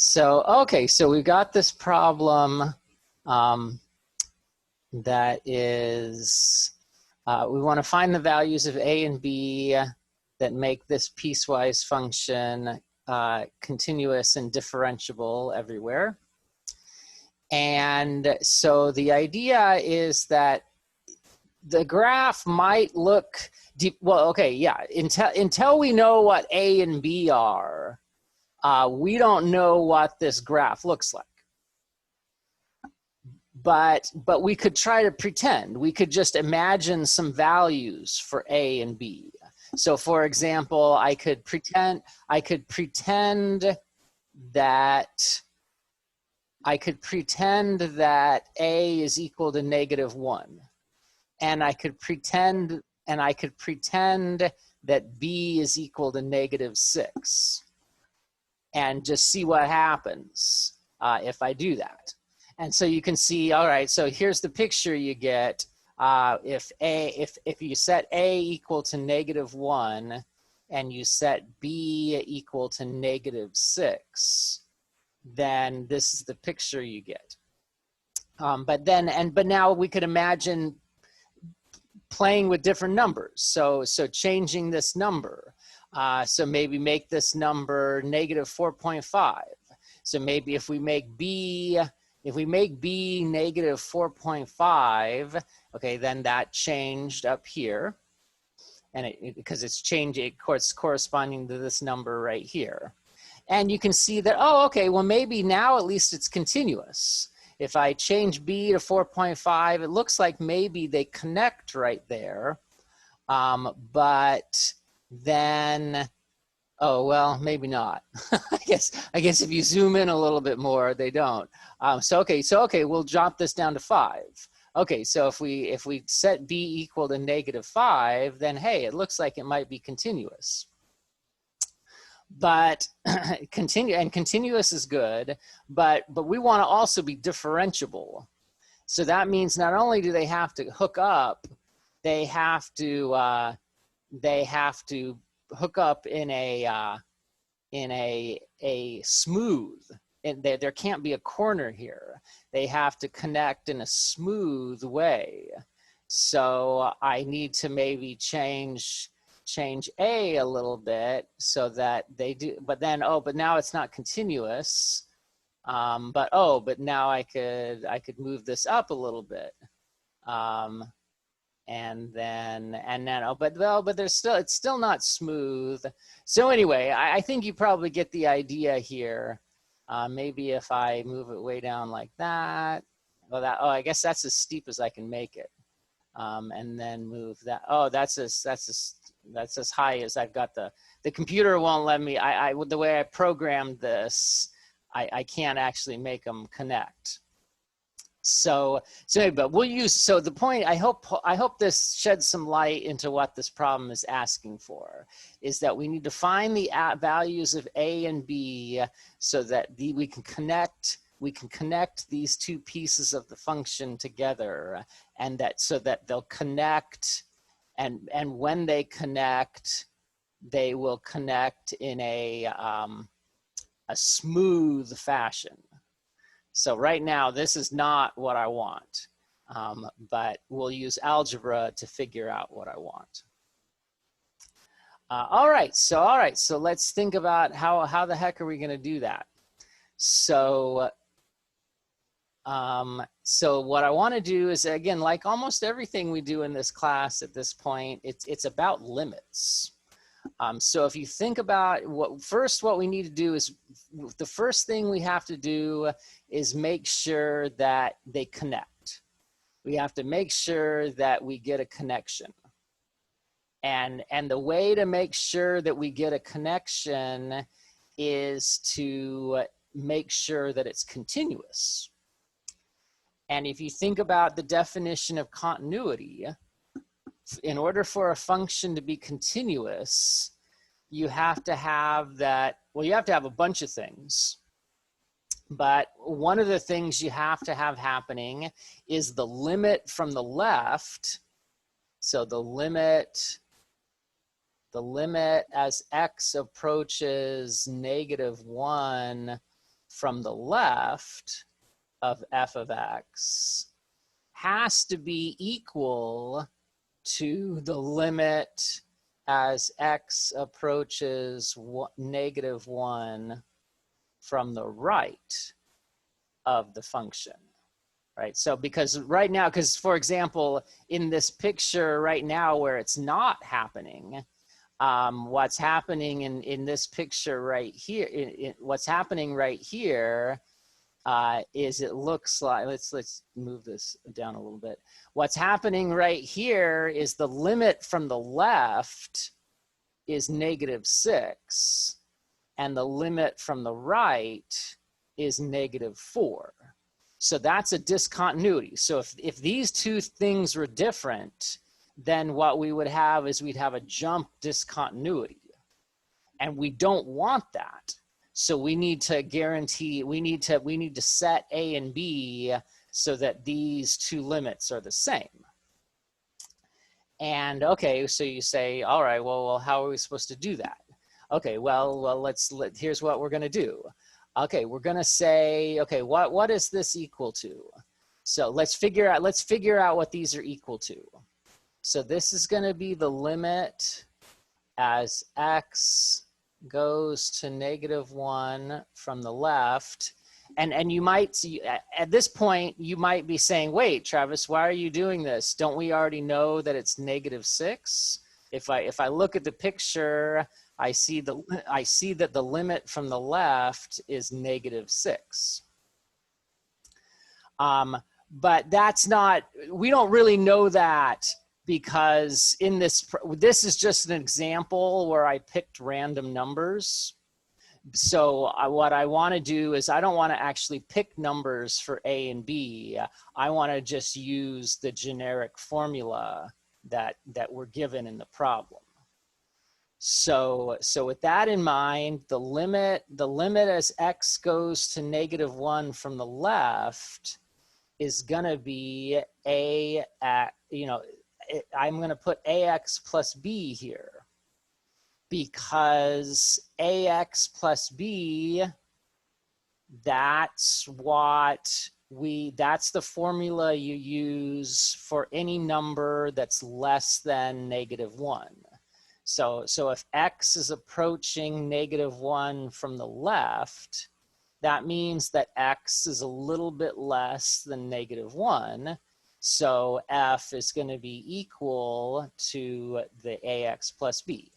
So, okay, so we've got this problem that is, we want to find the values of A and B that make this piecewise function continuous and differentiable everywhere. And so the idea is that the graph might look deep. Well, okay, yeah, until we know what A and B are, we don't know what this graph looks like. But we could try to pretend. We could just imagine some values for A and B. So for example, I could pretend that A is equal to -1. And I could pretend that B is equal to -6. And just see what happens if I do that. And so you can see, all right, so here's the picture you get. If you set A equal to -1 and you set B equal to -6, then this is the picture you get. But now we could imagine playing with different numbers. So changing this number. So maybe make this number -4.5. So maybe if we make B -4.5, okay, then that changed up here. And because it's changing, of course, corresponding to this number right here. And you can see that, oh, okay, well, maybe now at least it's continuous. If I change B to 4.5, it looks like maybe they connect right there. But then, oh, well, maybe not. I guess if you zoom in a little bit more, they don't. So okay, we'll drop this down to 5. Okay, so if we set B equal to -5, then hey, it looks like it might be continuous. But continuous is good, but we want to also be differentiable. So that means not only do they have to hook up, they have to hook up in a smooth, and there can't be a corner here. They have to connect in a smooth way. So I need to maybe change A a little bit so that they do, but then, oh, but now it's not continuous. But now I could move this up a little bit. And then, oh, but it's still not smooth. So anyway, I think you probably get the idea here. Maybe if I move it way down like that, I guess that's as steep as I can make it. And then move that. Oh, that's as high as I've got. The computer won't let me. The way I programmed this, I can't actually make them connect. So but we'll use, so the point, I hope this sheds some light into what this problem is asking for, is that we need to find the values of A and B so that we can connect these two pieces of the function together, and so that they'll connect, and when they connect, they will connect in a smooth fashion. So right now, this is not what I want, but we'll use algebra to figure out what I want. All right, so let's think about how the heck are we going to do that? So what I want to do is, again, like almost everything we do in this class at this point, it's about limits. So if you think about what we need to do is, the first thing we have to do is make sure that they connect. We have to make sure that we get a connection. And the way to make sure that we get a connection is to make sure that it's continuous. And if you think about the definition of continuity, in order for a function to be continuous, you have to have that, well, you have to have a bunch of things. But one of the things you have to have happening is the limit from the left. So the limit as x approaches -1 from the left of f of x has to be equal to the limit as x approaches -1 from the right of the function, right? So because right now, because for example, in this picture right now where it's not happening, what's happening in this picture right here, what's happening right here is it looks like, let's move this down a little bit. What's happening right here is the limit from the left is -6, and the limit from the right is -4. So that's a discontinuity. So if these two things were different, then what we would have is we'd have a jump discontinuity. And we don't want that. So we need to guarantee, we need to set A and B so that these two limits are the same. And okay, so you say, all right, well, how are we supposed to do that? Okay, well, here's what we're gonna do. Okay, we're gonna say, okay, what is this equal to? So let's figure out what these are equal to. So this is gonna be the limit as x goes to -1 from the left. And you might see, at this point, you might be saying, wait, Travis, why are you doing this? Don't we already know that it's -6? If I look at the picture, I see that the limit from the left is -6. But that's not, we don't really know that, because in this is just an example where I picked random numbers. So what I want to do is I don't want to actually pick numbers for A and B. I want to just use the generic formula that we're given in the problem. So with that in mind, the limit as x goes to -1 from the left is going to be a at, I'm going to put ax plus b here, because ax plus b, that's the formula you use for any number that's less than -1. So if x is approaching -1 from the left, that means that x is a little bit less than -1. So f is going to be equal to the ax plus b.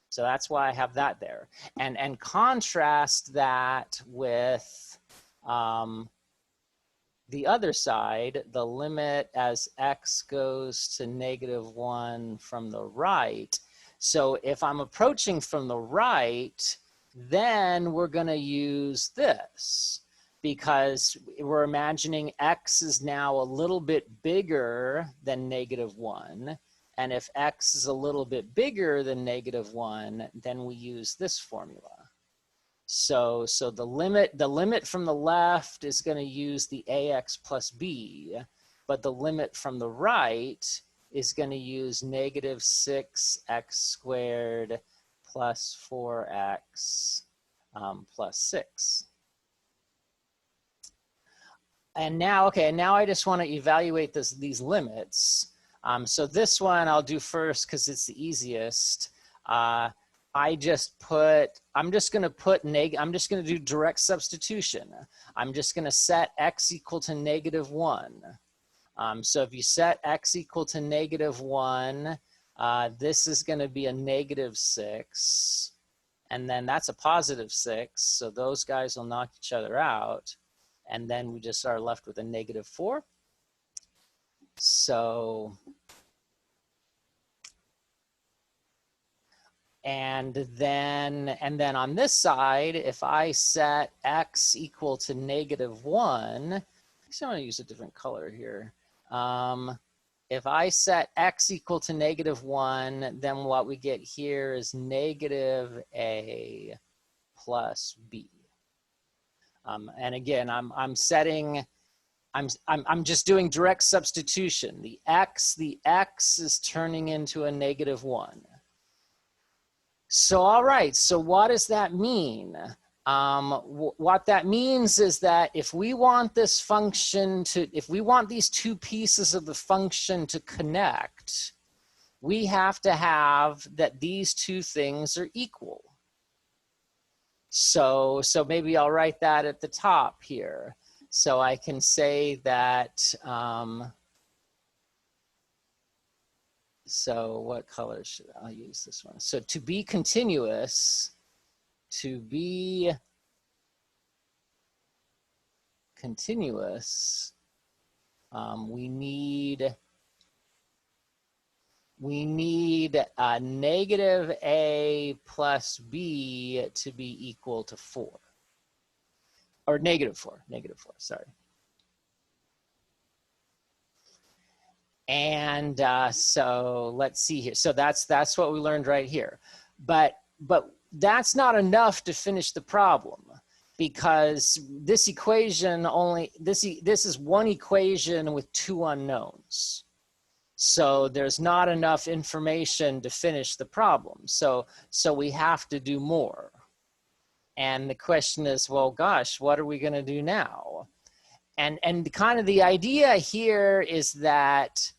So that's why I have that there. And contrast that with the other side, the limit as x goes to -1 from the right. So if I'm approaching from the right, then we're going to use this, because we're imagining x is now a little bit bigger than -1. And if x is a little bit bigger than -1, then we use this formula. So the limit from the left is going to use the ax plus b, but the limit from the right is going to use -6x squared plus 4x plus 6. And now, okay, now I just want to evaluate these limits. So this one I'll do first because it's the easiest. I'm just going to do direct substitution. I'm just going to set x equal to -1. So if you set x equal to -1, this is going to be a -6, and then that's a +6. So those guys will knock each other out, and then we just are left with a -4. So, and then on this side, if I set x equal to -1, actually I'm going to use a different color here. If I set x equal to -1, then what we get here is -a plus b. And again, I'm just doing direct substitution. The x is turning into a -1. So all right, so what does that mean? What that means is that if we want this function to, if we want these two pieces of the function to connect, we have to have that these two things are equal. So maybe I'll write that at the top here. So I can say that, so what color should I use this one? So to be continuous, we need negative a plus b to be equal to 4. Or negative 4, sorry. And so let's see here. So that's what we learned right here. But that's not enough to finish the problem, because this equation this is one equation with 2 unknowns. So there's not enough information to finish the problem. So we have to do more. And the question is, well, gosh, what are we going to do now? And kind of the idea here is that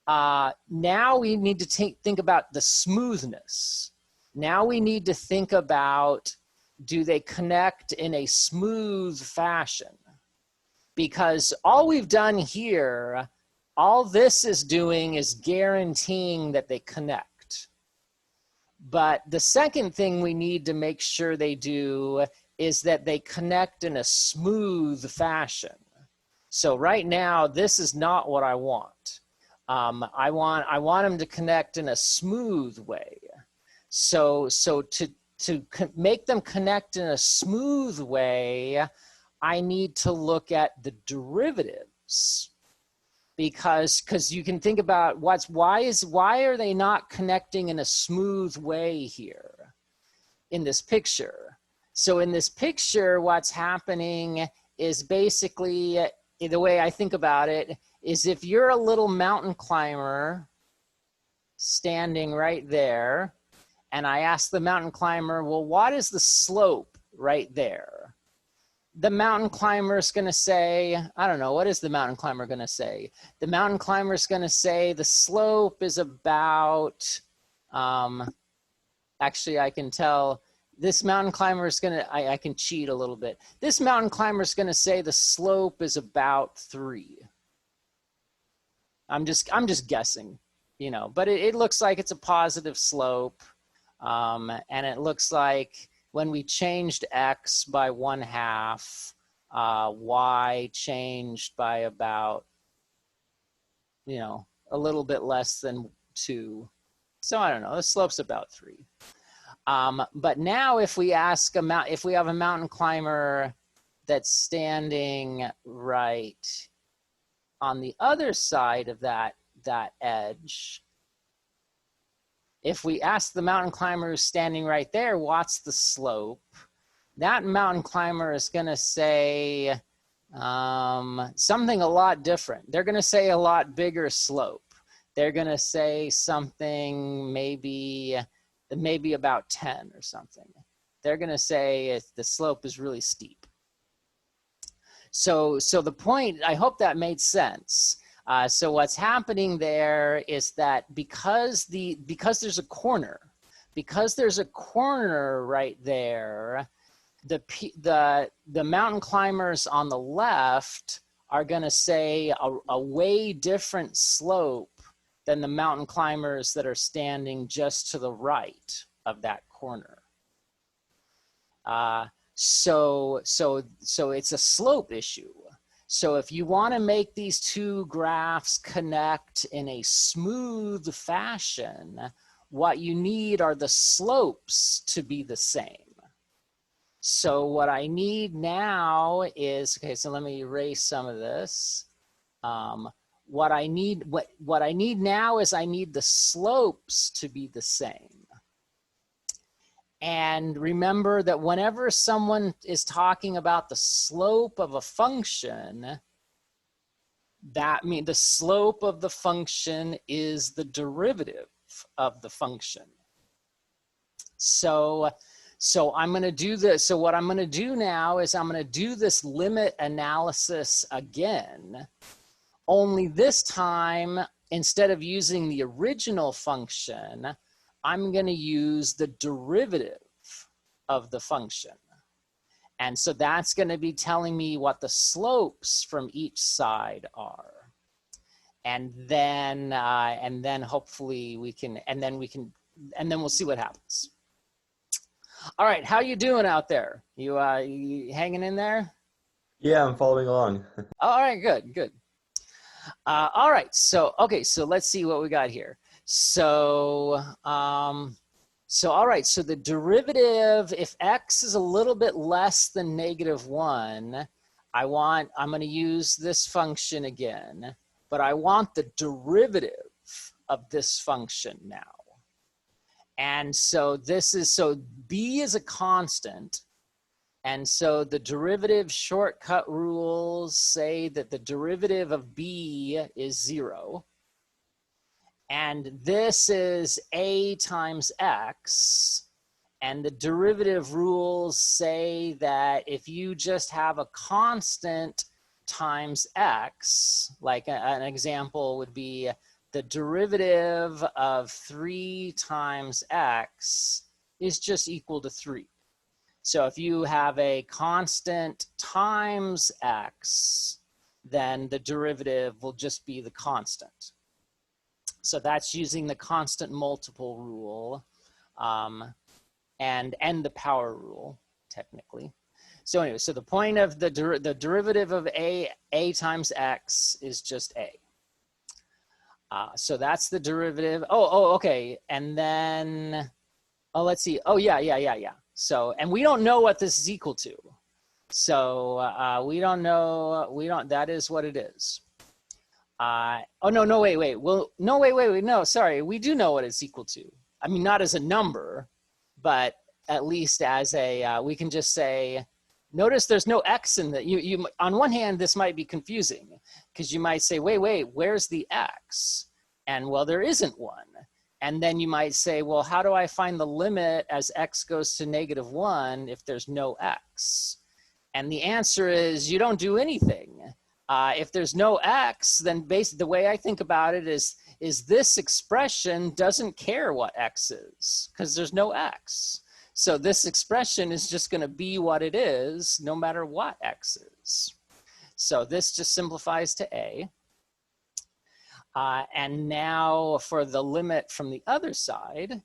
now we need to think about the smoothness. Now we need to think about, do they connect in a smooth fashion? Because all we've done here, all this is doing is guaranteeing that they connect. But the second thing we need to make sure they do is that they connect in a smooth fashion. So right now, this is not what I want. I want them to connect in a smooth way. So to make them connect in a smooth way, I need to look at the derivatives. Because you can think about why are they not connecting in a smooth way here in this picture? So in this picture, what's happening is basically, the way I think about it is, if you're a little mountain climber standing right there, and I ask the mountain climber, well, what is the slope right there? The mountain climber is going to say, I don't know, what is the mountain climber going to say? The mountain climber is going to say the slope is about, actually I can tell, this mountain climber is going to, I can cheat a little bit. This mountain climber is going to say the slope is about 3. I'm just guessing, you know, but it looks like it's a positive slope. And it looks like when we changed x by 1/2, y changed by about, you know, a little bit less than 2. So I don't know, the slope's about 3. But now if we ask if we have a mountain climber that's standing right on the other side of that edge, if we ask the mountain climber who's standing right there, what's the slope? That mountain climber is going to say something a lot different. They're going to say a lot bigger slope. They're going to say something maybe about 10 or something. They're going to say the slope is really steep. So the point, I hope that made sense. So what's happening there is that because there's a corner right there, the mountain climbers on the left are going to say a way different slope than the mountain climbers that are standing just to the right of that corner. So it's a slope issue. So if you want to make these two graphs connect in a smooth fashion, what you need are the slopes to be the same. So what I need now is, okay, so let me erase some of this. What I need now is I need the slopes to be the same. And remember that whenever someone is talking about the slope of a function, that means the slope of the function is the derivative of the function. So So I'm going to do this. So what I'm going to do now is I'm going to do this limit analysis again, only this time, instead of using the original function, I'm going to use the derivative of the function. And so that's going to be telling me what the slopes from each side are. And then hopefully we can, and then we'll see what happens. All right, how you doing out there? You hanging in there? Yeah, I'm following along. All right, good. All right, so okay, so let's see what we got here. So all right, so the derivative, if x is a little bit less than -1, I'm going to use this function again, but I want the derivative of this function now. And so b is a constant. And so the derivative shortcut rules say that the derivative of b is 0. And this is a times x. And the derivative rules say that if you just have a constant times x, like an example would be the derivative of 3 times x is just equal to 3. So if you have a constant times x, then the derivative will just be the constant. So that's using the constant multiple rule and the power rule, technically. So anyway, so the point of the derivative of a times x is just a. So that's the derivative. Okay. And then, let's see. Oh, yeah. So, and we don't know what this is equal to. So we don't know, that is what it is. Wait. Well, no, wait. No, sorry. We do know what it's equal to. I mean, not as a number, but at least as a, we can just say, notice there's no x in that. You on one hand, this might be confusing because you might say, wait, where's the x? And well, there isn't one. And then you might say, well, how do I find the limit as x goes to -1 if there's no x? And the answer is you don't do anything. If there's no x, then basically the way I think about it is this expression doesn't care what x is because there's no x. So this expression is just going to be what it is no matter what x is. So this just simplifies to a. And now for the limit from the other side.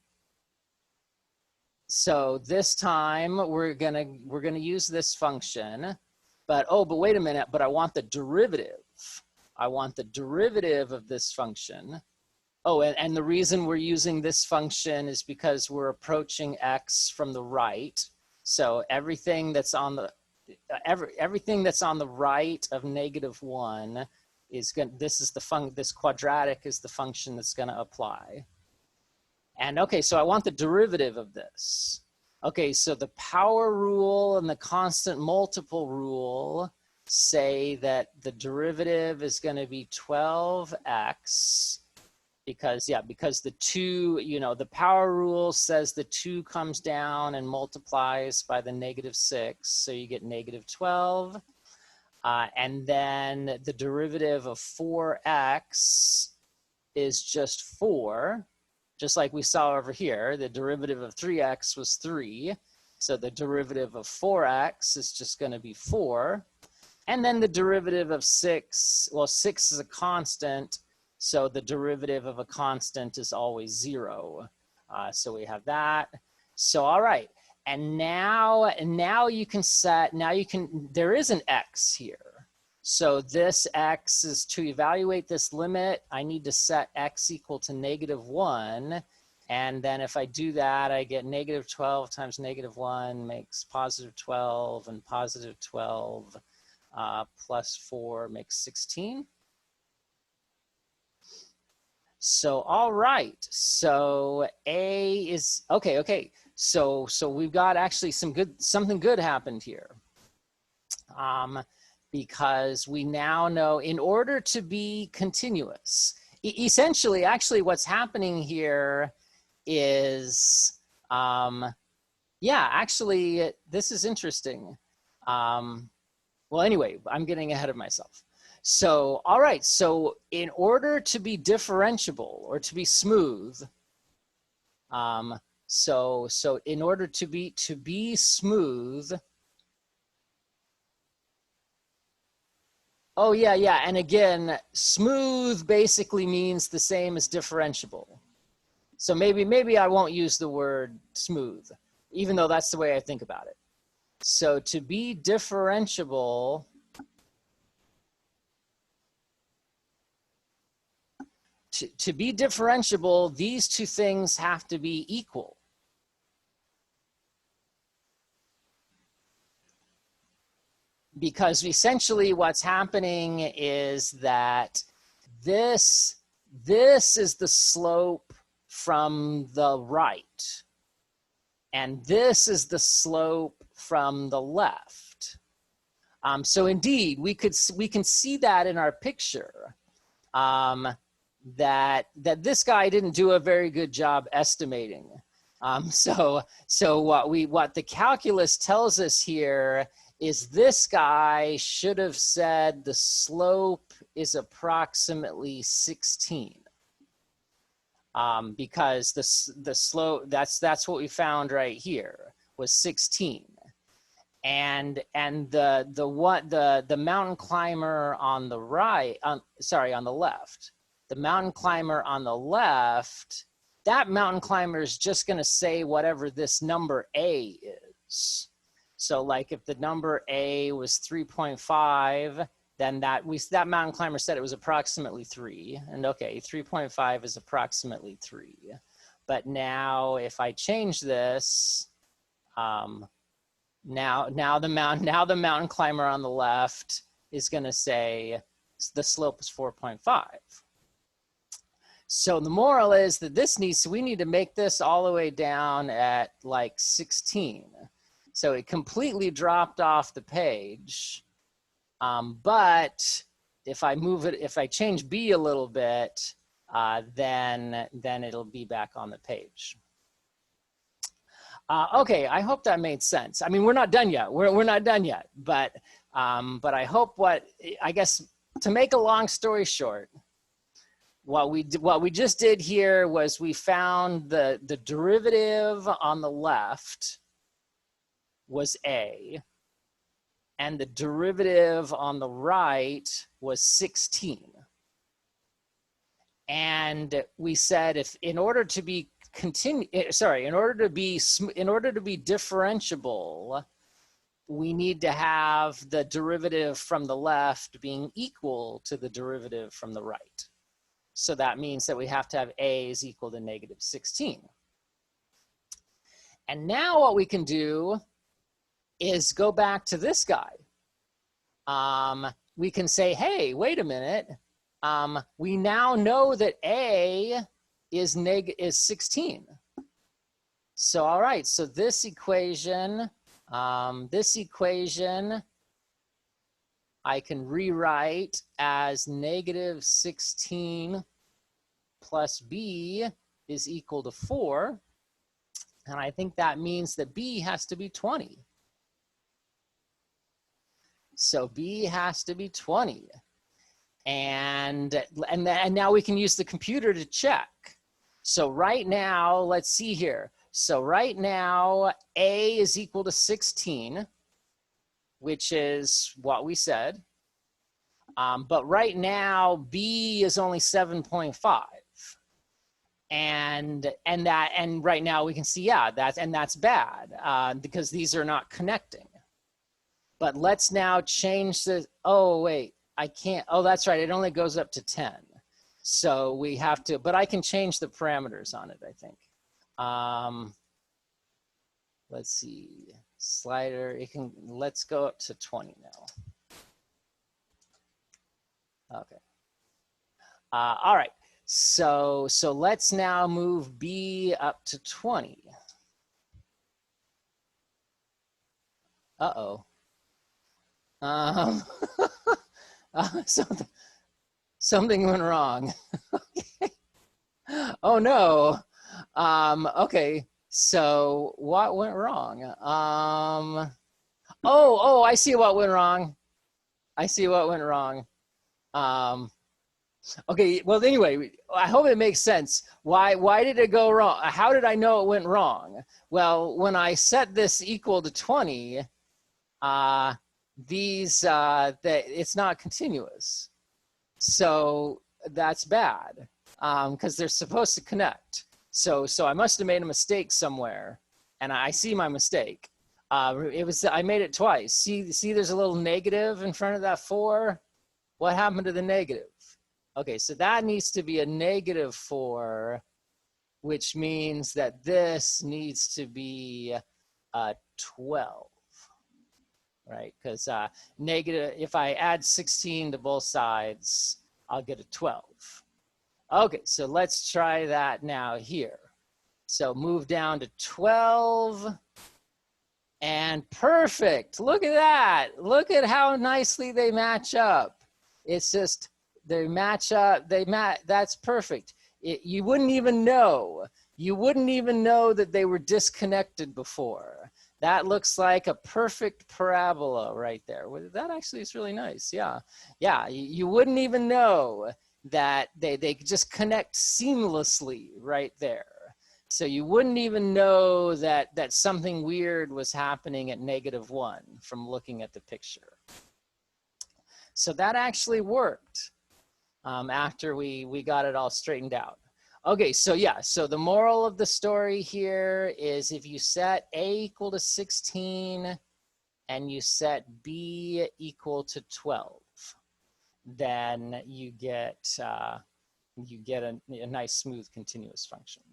So this time we're gonna use this function, but wait a minute, but I want the derivative. I want the derivative of this function. And the reason we're using this function is because we're approaching x from the right. So everything that's on the right of -1 is going. This quadratic is the function that's going to apply. And okay, so I want the derivative of this. Okay, so the power rule and the constant multiple rule say that the derivative is going to be 12x because the 2, the power rule says the 2 comes down and multiplies by the -6, so you get -12. And then the derivative of 4x is just 4, just like we saw over here. The derivative of 3x was 3. So the derivative of 4x is just going to be 4. And then the derivative of 6, well, 6 is a constant. So the derivative of a constant is always 0. So we have that. So, all right. And now you can there is an x here. So this x is to evaluate this limit, I need to set x equal to -1. And then if I do that, I get -12 times -1 makes +12, and +12 plus 4 makes 16. So, all right. So A is, okay. So we've got actually something good happened here. Because we now know in order to be continuous, essentially, actually what's happening here is Yeah, actually, this is interesting. Um, well, anyway, I'm getting ahead of myself. So, all right. So, in order to be differentiable or to be smooth, um, so in order to be smooth, oh yeah, yeah. And again, smooth basically means the same as differentiable. So maybe I won't use the word smooth, even though that's the way I think about it. So to be differentiable, to be differentiable, these two things have to be equal. Because essentially what's happening is that this is the slope from the right, and this is the slope from the left. So indeed, we can see that in our picture. That this guy didn't do a very good job estimating. So what the calculus tells us here is this guy should have said the slope is approximately 16. Because the slope, that's what we found right here, was 16. And the mountain climber on the right, on the left, the mountain climber on the left, that mountain climber is just going to say whatever this number A is. So like if the number A was 3.5, then that mountain climber said it was approximately 3. And okay, 3.5 is approximately 3. But now if I change this, now the mountain climber on the left is going to say the slope is 4.5. So the moral is that we need to make this all the way down at like 16. So it completely dropped off the page. But if I change B a little bit, then it'll be back on the page. Okay, I hope that made sense. I mean, we're not done yet. We're not done yet, but I hope I guess to make a long story short, what we just did here was we found the derivative on the left was A, and the derivative on the right was 16. And we said in order to be differentiable, we need to have the derivative from the left being equal to the derivative from the right. So that means that we have to have A is equal to negative 16. And now what we can do is go back to this guy. We can say, hey, wait a minute. We now know that A is 16. So all right, so this equation I can rewrite as negative 16 plus B is equal to 4. And I think that means that B has to be 20. So B has to be 20. And now we can use the computer to check. So right now, let's see here. So right now, A is equal to 16, which is what we said. But right now, B is only 7.5. And right now we can see, yeah, that's bad because these are not connecting. But let's now change the, oh wait, I can't, oh that's right, it only goes up to 10. So we have to, but I can change the parameters on it, I think. Let's see, slider, let's go up to 20 now. Okay. All right, so let's now move B up to 20. Uh-oh. Something went wrong. Okay. Oh no. Okay. So what went wrong? Oh, I see what went wrong. I see what went wrong. Um, okay, well, anyway, I hope it makes sense. Why did it go wrong? How did I know it went wrong? Well, when I set this equal to 20, it's not continuous. So that's bad because they're supposed to connect. So I must have made a mistake somewhere, and I see my mistake. I made it twice. See, there's a little negative in front of that 4. What happened to the negative? Okay, so that needs to be a -4, which means that this needs to be a 12, right? Because negative, if I add 16 to both sides, I'll get a 12. Okay, so let's try that now here. So move down to 12. And perfect. Look at that. Look at how nicely they match up. It's just, they match up. That's perfect. You wouldn't even know. You wouldn't even know that they were disconnected before. That looks like a perfect parabola right there. That actually is really nice. Yeah. Yeah. You wouldn't even know that they just connect seamlessly right there. So you wouldn't even know that something weird was happening at -1 from looking at the picture. So that actually worked after we got it all straightened out. Okay, so yeah, so the moral of the story here is if you set A equal to 16 and you set B equal to 12, then you get a nice smooth continuous function.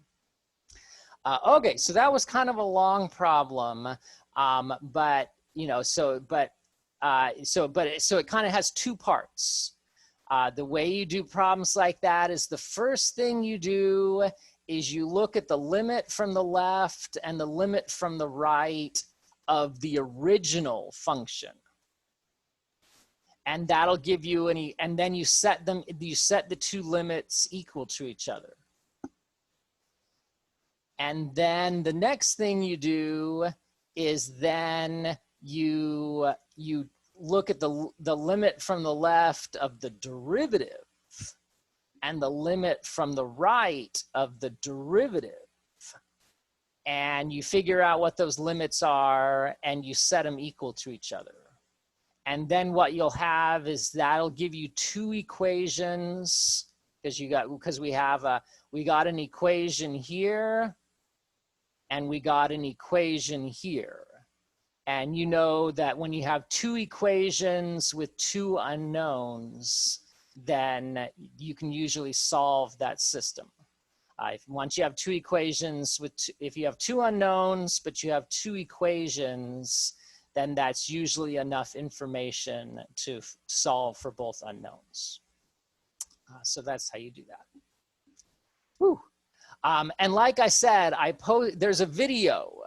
Okay, so that was kind of a long problem, but it kind of has 2 parts. The way you do problems like that is the first thing you do is you look at the limit from the left and the limit from the right of the original function. And that'll give you and then you set the 2 limits equal to each other. And then the next thing you do is then you look at the limit from the left of the derivative and the limit from the right of the derivative. And you figure out what those limits are and you set them equal to each other. And then what you'll have is that'll give you 2 equations because we got an equation here and we got an equation here. And you know that when you have 2 equations with 2 unknowns, then you can usually solve that system. Once you have 2 equations if you have 2 unknowns, but you have 2 equations, then that's usually enough information to solve for both unknowns. So that's how you do that. Whew. And like I said, there's a video.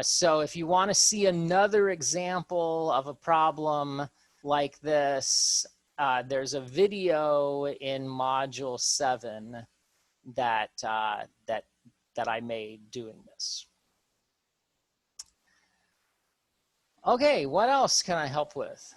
So if you want to see another example of a problem like this, there's a video in module 7 that I made doing this. Okay, what else can I help with?